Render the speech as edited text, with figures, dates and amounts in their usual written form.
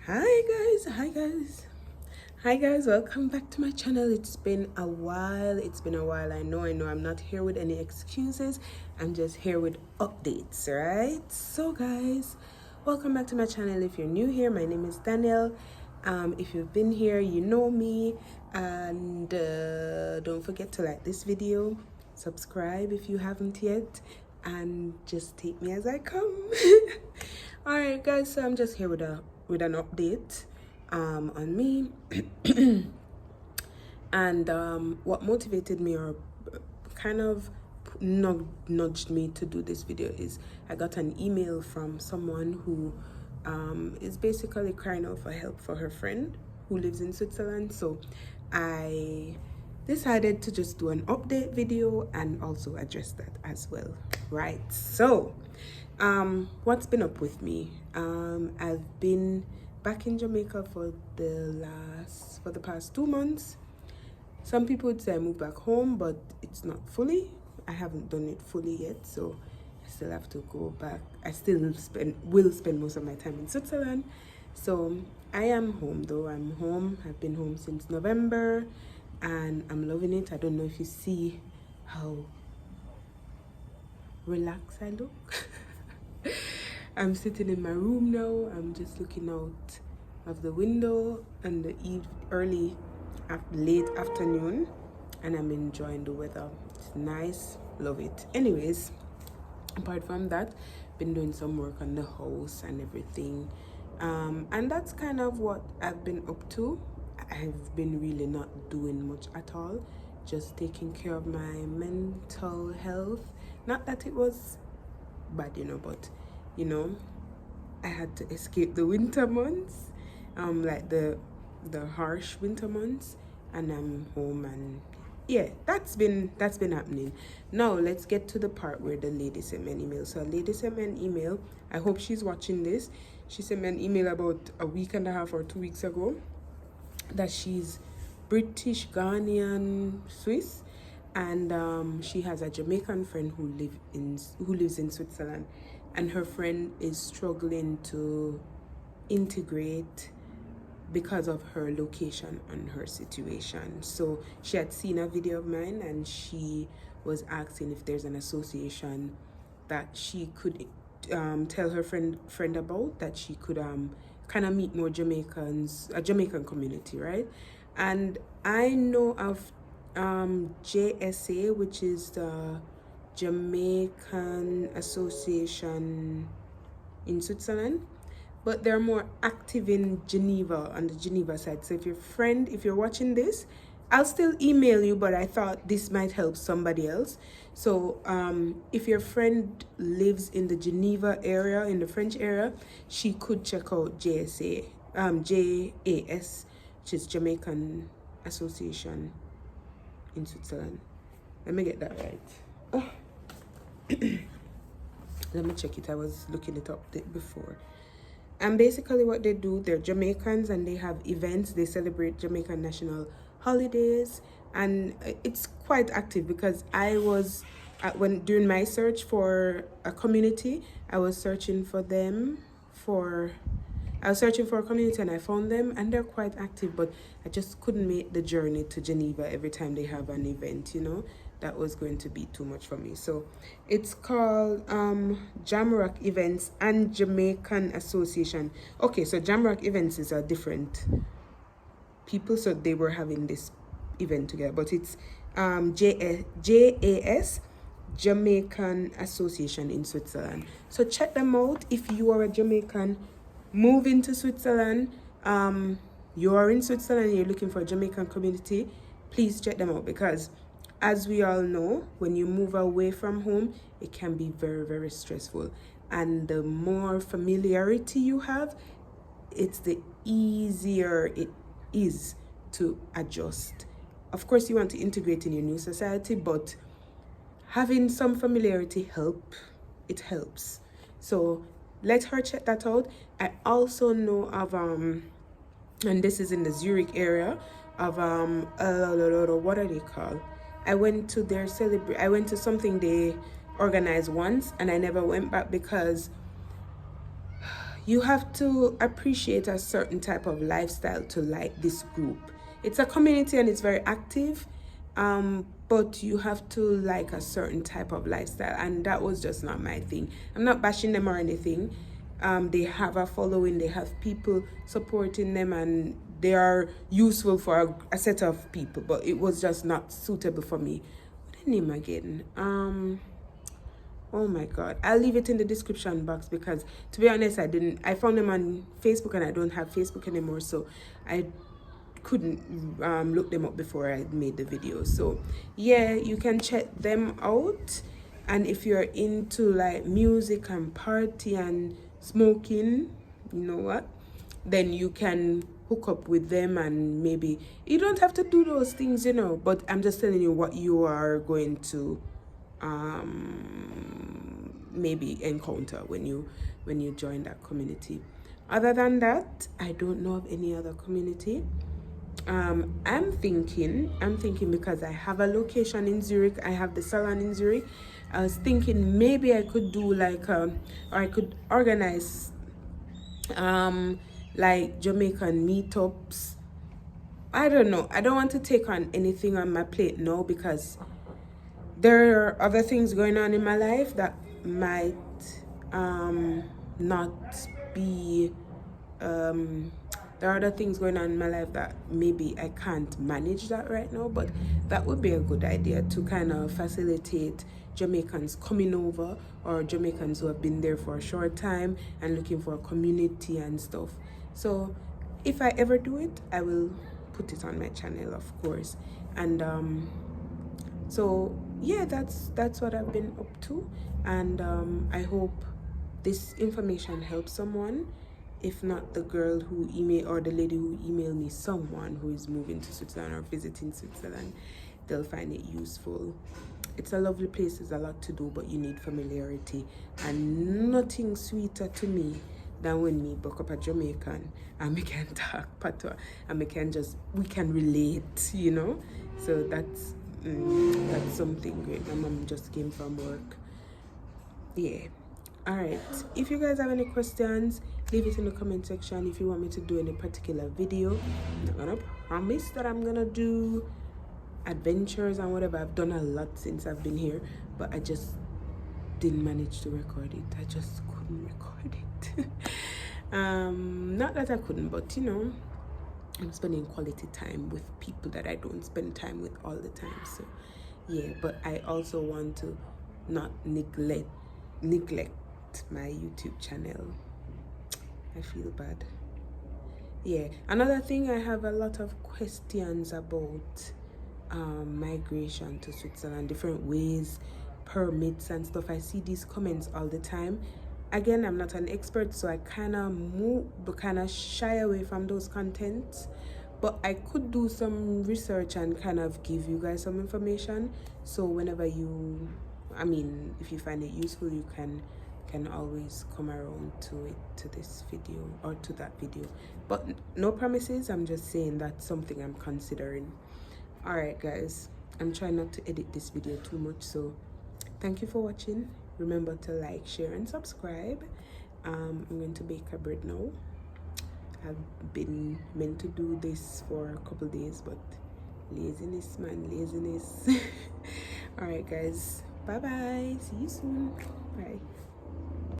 Hi guys, welcome back to my channel. It's been a while. I know I'm not here with any excuses. I'm just here with updates, right? So guys, welcome back to my channel. If you're new here, my name is Danielle. If you've been here, you know me. And don't forget to like this video, subscribe if you haven't yet, and just take me as I come. All right guys, so I'm just here with an update on me. And what motivated me, or kind of nudged me to do this video, is I got an email from someone who is basically crying out for help for her friend who lives in Switzerland. So I decided to just do an update video and also address that as well, right? So what's been up with me? I've been back in Jamaica for the past 2 months. Some people would say I moved back home, but it's not fully. I haven't done it fully yet, so I still have to go back. I still will spend most of my time in Switzerland. So I am home though. I'm home. I've been home since November and I'm loving it. I don't know if you see how relaxed I look. I'm sitting in my room now. I'm just looking out of the window in the late afternoon, and I'm enjoying the weather. It's nice, love it. Anyways, apart from that, been doing some work on the house and everything, and that's kind of what I've been up to. I've been really not doing much at all, just taking care of my mental health. Not that it was bad, but I had to escape the winter months, like the harsh winter months, and I'm home, and yeah, that's been happening. Now let's get to the part where the lady sent me an email. So a lady sent me an email. I hope she's watching this. She sent me an email about a week and a half or 2 weeks ago that she's British, Ghanaian, Swiss, and she has a Jamaican friend who lives in Switzerland, and her friend is struggling to integrate because of her location and her situation. So she had seen a video of mine and she was asking if there's an association that she could tell her friend about, that she could kind of meet more Jamaicans, a Jamaican community, right? And I know of JSA, which is the Jamaican Association in Switzerland, but they're more active in Geneva, on the Geneva side. So if you're watching this, I'll still email you, but I thought this might help somebody else. So if your friend lives in the Geneva area, in the French area, she could check out JAS, which is Jamaican Association in Switzerland. Let me get that right. Oh. Let me check it. I was looking it up before. And basically what they do, they're Jamaicans and they have events. They celebrate Jamaican national holidays, and it's quite active, because I was during my search for a community, I was searching for a community, and I found them, and they're quite active, but I just couldn't make the journey to Geneva every time they have an event. That was going to be too much for me. So it's called Jamrock Events and Jamaican Association. Okay, so Jamrock Events is a different people, so they were having this event together, but it's JAS, Jamaican Association in Switzerland. So check them out if you are a Jamaican moving to Switzerland. You are in Switzerland and you're looking for a Jamaican community, please check them out, because as we all know, when you move away from home, it can be very, very stressful. And the more familiarity you have, it's the easier it is to adjust. Of course, you want to integrate in your new society, but having some familiarity helps. So let her check that out. I also know of and this is in the Zurich area, of what are they called? I went to something they organized once, and I never went back because you have to appreciate a certain type of lifestyle to like this group. It's a community and it's very active, but you have to like a certain type of lifestyle, and that was just not my thing. I'm not bashing them or anything. They have a following, they have people supporting them, and they are useful for a set of people, but it was just not suitable for me. What the name again? Oh my god, I'll leave it in the description box, because to be honest, I found them on Facebook and I don't have Facebook anymore, so I couldn't look them up before I made the video. So yeah, you can check them out. And if you're into like music and party and smoking, you know what, then you can hook up with them, and maybe you don't have to do those things, you know, but I'm just telling you what you are going to maybe encounter when you join that community. Other than that, I don't know of any other community. I'm thinking because I have a location in Zurich, I have the salon in Zurich. I was thinking maybe I could do like or I could organize like Jamaican meetups. I don't know. I don't want to take on anything on my plate now, because there are other things going on in my life that might not be there are other things going on in my life that maybe I can't manage that right now, but that would be a good idea to kind of facilitate Jamaicans coming over, or Jamaicans who have been there for a short time and looking for a community and stuff. So if I ever do it, I will put it on my channel, of course. And so yeah, that's what I've been up to, and I hope this information helps someone. If not the girl who emailed, or the lady who emailed me, someone who is moving to Switzerland or visiting Switzerland, they'll find it useful. It's a lovely place, there's a lot to do, but you need familiarity, and nothing sweeter to me than when me book up a Jamaican and we can talk patois and we can relate, you know. So that's something great. My mom just came from work. Yeah. All right, if you guys have any questions, leave it in the comment section. If you want me to do any particular video, I'm not gonna promise that I'm gonna do adventures and whatever. I've done a lot since I've been here, but I just didn't manage to record it. I just couldn't record it. Not that I couldn't, but you know, I'm spending quality time with people that I don't spend time with all the time. So yeah, but I also want to not neglect my YouTube channel. I feel bad. Yeah, another thing, I have a lot of questions about migration to Switzerland, different ways, permits and stuff. I see these comments all the time. Again, I'm not an expert, so I kind of shy away from those contents, but I could do some research and kind of give you guys some information. So whenever if you find it useful, you can always come around to this video or to that video, but no promises. I'm just saying that's something I'm considering. All right guys, I'm trying not to edit this video too much, so thank you for watching. Remember to like, share and subscribe. I'm going to bake a bread now. I've been meant to do this for a couple days, but laziness, man, laziness. All right guys, bye bye, see you soon, bye.